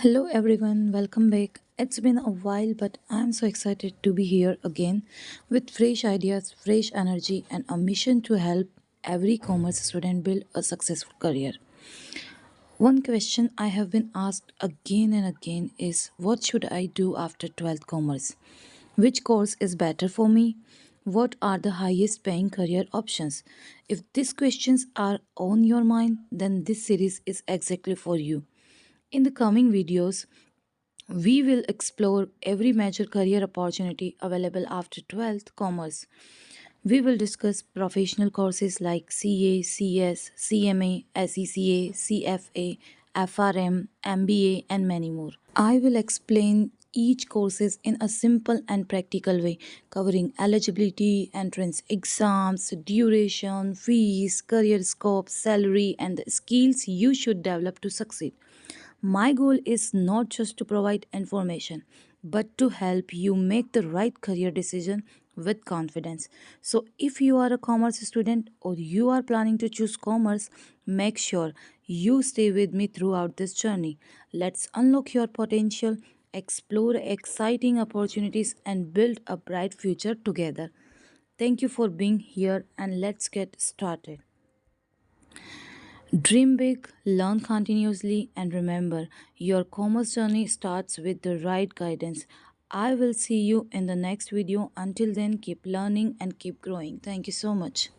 Hello everyone, welcome back. It's been a while, but I'm so excited to be here again with fresh ideas, fresh energy, and a mission to help every commerce student build a successful career. One question I have been asked again and again is what should I do after 12th commerce? Which course is better for me? What are the highest paying career options? If these questions are on your mind, then this series is exactly for you. In the coming videos, we will explore every major career opportunity available after 12th commerce. We will discuss professional courses like CA, CS, CMA, SECA, CFA, FRM, MBA, and many more. I will explain each courses in a simple and practical way, covering eligibility, entrance exams, duration, fees, career scope, salary, and the skills you should develop to succeed. My goal is not just to provide information, but to help you make the right career decision with confidence. So, if you are a commerce student or you are planning to choose commerce, make sure you stay with me throughout this journey. Let's unlock your potential, explore exciting opportunities, and build a bright future together. Thank you for being here, and let's get started. Dream big, learn continuously, and remember your commerce journey starts with the right guidance. I will see you in the next video. Until then, keep learning and keep growing. Thank you so much.